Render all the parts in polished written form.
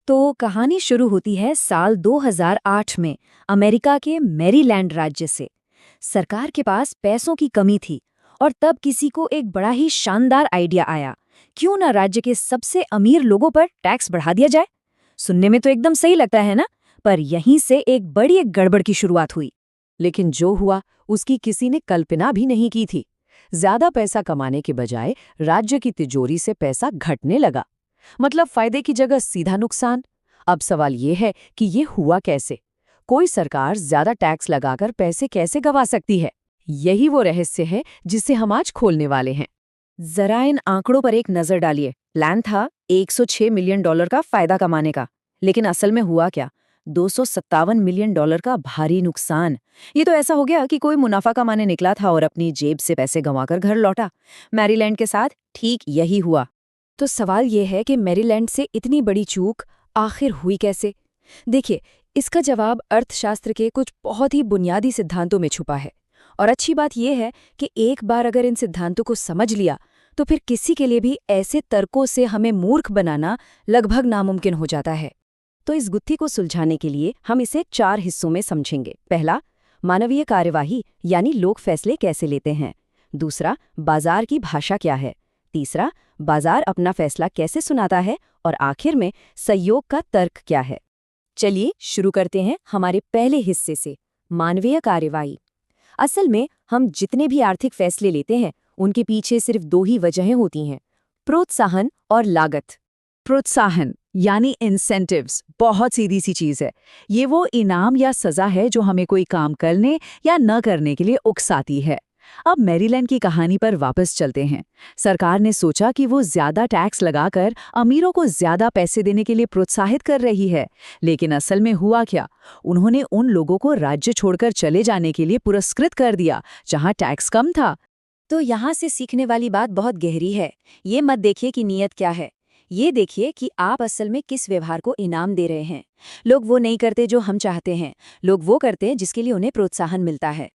तो कहानी शुरू होती है साल 2008 में अमेरिका के मैरीलैंड राज्य से। सरकार के पास पैसों की कमी थी और तब किसी को एक बड़ा ही शानदार आइडिया आया, क्यों ना राज्य के सबसे अमीर लोगों पर टैक्स बढ़ा दिया जाए। सुनने में तो एकदम सही लगता है ना, पर यहीं से एक गड़बड़ की शुरुआत हुई। लेकिन जो हुआ उसकी किसी ने कल्पना भी नहीं की थी। ज्यादा पैसा कमाने के बजाय राज्य की तिजोरी से पैसा घटने लगा। मतलब फायदे की जगह सीधा नुकसान। अब सवाल ये है कि ये हुआ कैसे? कोई सरकार ज्यादा टैक्स लगाकर पैसे कैसे गंवा सकती है? यही वो रहस्य है जिसे हम आज खोलने वाले हैं। जरा इन आंकड़ों पर एक नजर डालिए। प्लान था $106 मिलियन का फायदा कमाने का, लेकिन असल में हुआ क्या? $257 मिलियन का भारी नुकसान। ये तो ऐसा हो गया कि कोई मुनाफा कमाने निकला था और अपनी जेब से पैसे गंवाकर घर लौटा। मैरीलैंड के साथ ठीक यही हुआ। तो सवाल ये है कि मैरीलैंड से इतनी बड़ी चूक आखिर हुई कैसे? देखिए, इसका जवाब अर्थशास्त्र के कुछ बहुत ही बुनियादी सिद्धांतों में छुपा है। और अच्छी बात यह है कि एक बार अगर इन सिद्धांतों को समझ लिया तो फिर किसी के लिए भी ऐसे तर्कों से हमें मूर्ख बनाना लगभग नामुमकिन हो जाता है। तो इस गुत्थी को सुलझाने के लिए हम इसे 4 हिस्सों में समझेंगे। पहला, मानवीय कार्यवाही यानी लोग फैसले कैसे लेते हैं। दूसरा, बाजार की भाषा क्या है। तीसरा, बाजार अपना फैसला कैसे सुनाता है। और आखिर में, सहयोग का तर्क क्या है। चलिए शुरू करते हैं हमारे पहले हिस्से से, मानवीय कार्यवाही। असल में हम जितने भी आर्थिक फैसले लेते हैं उनके पीछे सिर्फ 2 ही वजहें होती हैं, प्रोत्साहन और लागत। प्रोत्साहन यानी इंसेंटिव्स बहुत सीधी सी चीज है। ये वो इनाम या सजा है जो हमें कोई काम करने या न करने के लिए उकसाती है। अब मैरीलैंड की कहानी पर वापस चलते हैं। सरकार ने सोचा कि वो ज्यादा टैक्स लगाकर अमीरों को ज्यादा पैसे देने के लिए प्रोत्साहित कर रही है, लेकिन असल में हुआ क्या? उन्होंने उन लोगों को राज्य छोड़कर चले जाने के लिए पुरस्कृत कर दिया जहां टैक्स कम था। तो यहाँ से सीखने वाली बात बहुत गहरी है। ये मत देखिए कि नीयत क्या है, ये देखिए कि आप असल में किस व्यवहार को इनाम दे रहे हैं। लोग वो नहीं करते जो हम चाहते हैं, लोग वो करते हैं जिसके लिए उन्हें प्रोत्साहन मिलता है।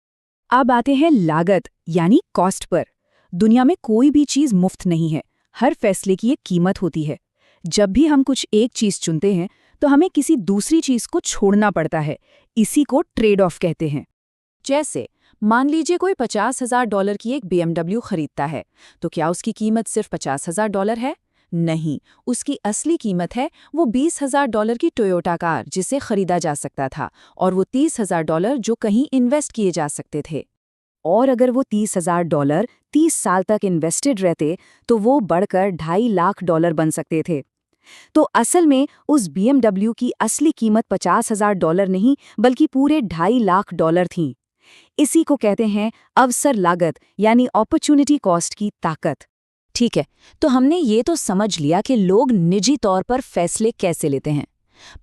अब आते हैं लागत यानी कॉस्ट पर। दुनिया में कोई भी चीज मुफ्त नहीं है, हर फैसले की एक कीमत होती है। जब भी हम कुछ एक चीज चुनते हैं तो हमें किसी दूसरी चीज को छोड़ना पड़ता है। इसी को ट्रेड ऑफ कहते हैं। जैसे मान लीजिए कोई $50,000 की एक BMW खरीदता है, तो क्या उसकी कीमत सिर्फ $50,000 है? नहीं, उसकी असली कीमत है वो $20,000 की टोयोटा कार जिसे खरीदा जा सकता था, और वो $30,000 जो कहीं इन्वेस्ट किए जा सकते थे। और अगर वो $30,000 30 साल तक इन्वेस्टेड रहते तो वो बढ़कर $2.5 लाख बन सकते थे। तो असल में उस BMW की असली कीमत $50,000 नहीं बल्कि पूरे $2.5 लाख थी। इसी को कहते हैं अवसर लागत यानी अपॉर्चुनिटी कॉस्ट की ताकत। ठीक है, तो हमने ये तो समझ लिया कि लोग निजी तौर पर फैसले कैसे लेते हैं,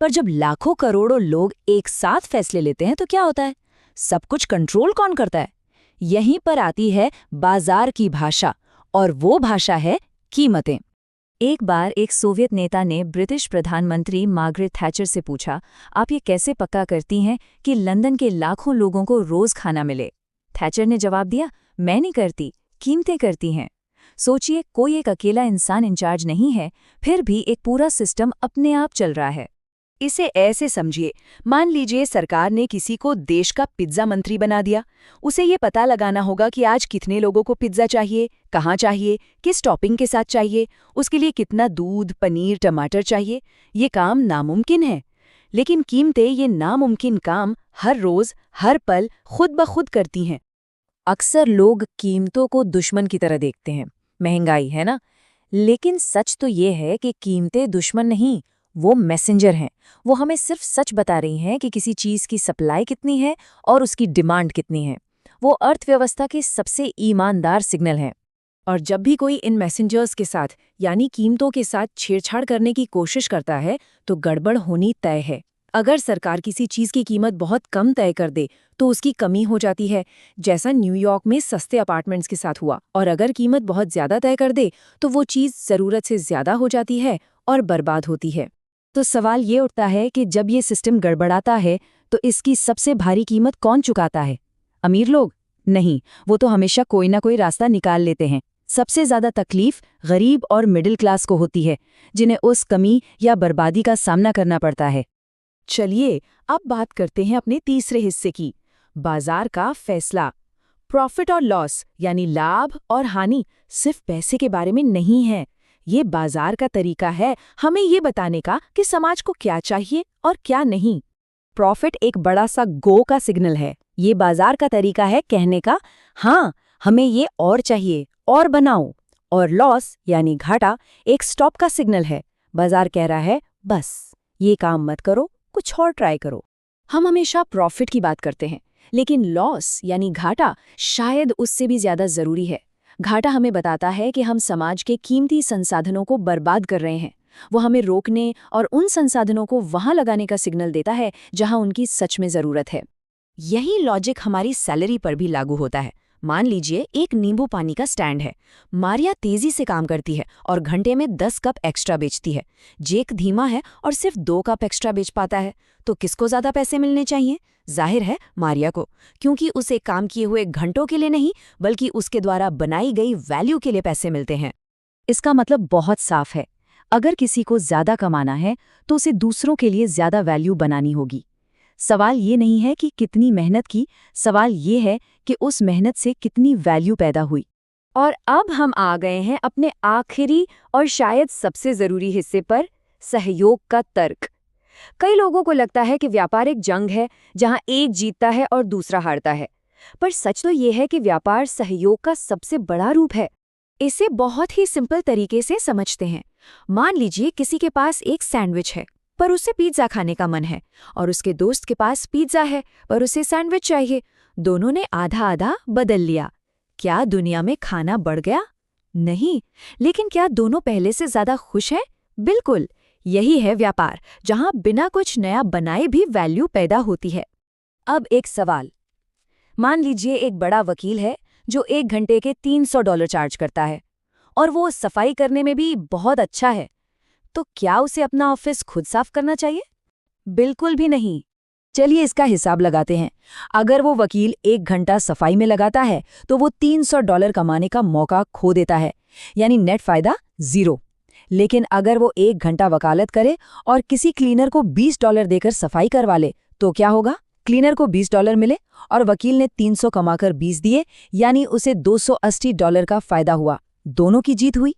पर जब लाखों करोड़ों लोग एक साथ फैसले लेते हैं तो क्या होता है? सब कुछ कंट्रोल कौन करता है? यहीं पर आती है बाजार की भाषा, और वो भाषा है कीमतें। एक बार एक सोवियत नेता ने ब्रिटिश प्रधानमंत्री मार्गरेट थैचर से पूछा, आप ये कैसे पक्का करती हैं कि लंदन के लाखों लोगों को रोज खाना मिले? थैचर ने जवाब दिया, मैं नहीं करती, कीमतें करती हैं। सोचिए, कोई एक अकेला इंसान इंचार्ज नहीं है, फिर भी एक पूरा सिस्टम अपने आप चल रहा है। इसे ऐसे समझिए, मान लीजिए सरकार ने किसी को देश का पिज्जा मंत्री बना दिया। उसे ये पता लगाना होगा कि आज कितने लोगों को पिज्जा चाहिए, कहाँ चाहिए, किस टॉपिंग के साथ चाहिए, उसके लिए कितना दूध, पनीर, टमाटर चाहिए। ये काम नामुमकिन है, लेकिन कीमतें ये नामुमकिन काम हर रोज हर पल खुद ब खुद करती हैं। अक्सर लोग कीमतों को दुश्मन की तरह देखते हैं, महंगाई है ना, लेकिन सच तो ये है कि कीमतें दुश्मन नहीं, वो मैसेंजर हैं। वो हमें सिर्फ सच बता रही हैं कि किसी चीज़ की सप्लाई कितनी है और उसकी डिमांड कितनी है। वो अर्थव्यवस्था के सबसे ईमानदार सिग्नल हैं। और जब भी कोई इन मैसेंजर्स के साथ यानी कीमतों के साथ छेड़छाड़ करने की कोशिश करता है तो गड़बड़ होनी तय है। अगर सरकार किसी चीज़ की कीमत बहुत कम तय कर दे तो उसकी कमी हो जाती है, जैसा न्यूयॉर्क में सस्ते अपार्टमेंट्स के साथ हुआ। और अगर कीमत बहुत ज़्यादा तय कर दे तो वो चीज़ ज़रूरत से ज़्यादा हो जाती है और बर्बाद होती है। तो सवाल ये उठता है कि जब ये सिस्टम गड़बड़ाता है तो इसकी सबसे भारी कीमत कौन चुकाता है? अमीर लोग? नहीं, वो तो हमेशा कोई ना कोई रास्ता निकाल लेते हैं। सबसे ज्यादा तकलीफ गरीब और मिडिल क्लास को होती है, जिन्हें उस कमी या बर्बादी का सामना करना पड़ता है। चलिए अब बात करते हैं अपने तीसरे हिस्से की, बाजार का फैसला। प्रॉफिट और लॉस यानी लाभ और हानि सिर्फ पैसे के बारे में नहीं है। ये बाजार का तरीका है हमें ये बताने का कि समाज को क्या चाहिए और क्या नहीं। प्रॉफिट एक बड़ा सा गो का सिग्नल है। ये बाजार का तरीका है कहने का, हाँ हमें ये और चाहिए और बनाओ। और लॉस यानी घाटा एक स्टॉप का सिग्नल है। बाजार कह रहा है बस ये काम मत करो, कुछ और ट्राई करो। हम हमेशा प्रॉफिट की बात करते हैं, लेकिन लॉस यानी घाटा शायद उससे भी ज्यादा जरूरी है। घाटा हमें बताता है कि हम समाज के कीमती संसाधनों को बर्बाद कर रहे हैं। वो हमें रोकने और उन संसाधनों को वहां लगाने का सिग्नल देता है जहां उनकी सच में जरूरत है। यही लॉजिक हमारी सैलरी पर भी लागू होता है। मान लीजिए एक नींबू पानी का स्टैंड है। मारिया तेजी से काम करती है और घंटे में 10 कप एक्स्ट्रा बेचती है। जेक धीमा है और सिर्फ 2 कप एक्स्ट्रा बेच पाता है। तो किसको ज्यादा पैसे मिलने चाहिए? जाहिर है मारिया को, क्योंकि उसे काम किए हुए घंटों के लिए नहीं बल्कि उसके द्वारा बनाई गई वैल्यू के लिए पैसे मिलते हैं। इसका मतलब बहुत साफ है, अगर किसी को ज्यादा कमाना है तो उसे दूसरों के लिए ज्यादा वैल्यू बनानी होगी। सवाल ये नहीं है कि कितनी मेहनत की, सवाल ये है कि उस मेहनत से कितनी वैल्यू पैदा हुई। और अब हम आ गए हैं अपने आखिरी और शायद सबसे जरूरी हिस्से पर, सहयोग का तर्क। कई लोगों को लगता है कि व्यापार एक जंग है जहां एक जीतता है और दूसरा हारता है, पर सच तो ये है कि व्यापार सहयोग का सबसे बड़ा रूप है। इसे बहुत ही सिंपल तरीके से समझते हैं। मान लीजिए किसी के पास एक सैंडविच है पर उसे पिज्जा खाने का मन है, और उसके दोस्त के पास पिज्जा है पर उसे सैंडविच चाहिए। दोनों ने आधा आधा बदल लिया। क्या दुनिया में खाना बढ़ गया? नहीं। लेकिन क्या दोनों पहले से ज्यादा खुश हैं? बिल्कुल। यही है व्यापार, जहां बिना कुछ नया बनाए भी वैल्यू पैदा होती है। अब एक सवाल, मान लीजिए एक बड़ा वकील है जो 1 घंटे के $300 चार्ज करता है और वो सफाई करने में भी बहुत अच्छा है। तो क्या उसे अपना ऑफिस खुद साफ करना चाहिए? बिल्कुल भी नहीं। चलिए इसका हिसाब लगाते हैं। अगर वो वकील 1 घंटा सफाई में लगाता है तो वो $300 कमाने का मौका खो देता है, यानी नेट फायदा 0। लेकिन अगर वो 1 घंटा वकालत करे और किसी क्लीनर को $20 देकर सफाई करवा ले तो क्या होगा? क्लीनर को $20 मिले और वकील ने 300 कमाकर 20 दिए, यानी उसे $280 का फायदा हुआ। दोनों की जीत हुई।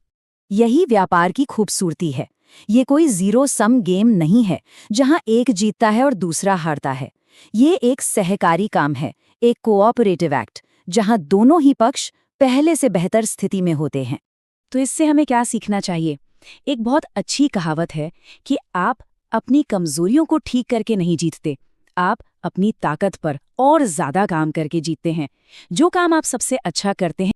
यही व्यापार की खूबसूरती है। ये कोई जीरो सम गेम नहीं है जहां एक जीतता है और दूसरा हारता है। ये एक सहकारी काम है, एक कोऑपरेटिव एक्ट, जहां दोनों ही पक्ष पहले से बेहतर स्थिति में होते हैं। तो इससे हमें क्या सीखना चाहिए? एक बहुत अच्छी कहावत है कि आप अपनी कमजोरियों को ठीक करके नहीं जीतते, आप अपनी ताकत पर और ज्यादा काम करके जीतते हैं। जो काम आप सबसे अच्छा करते हैं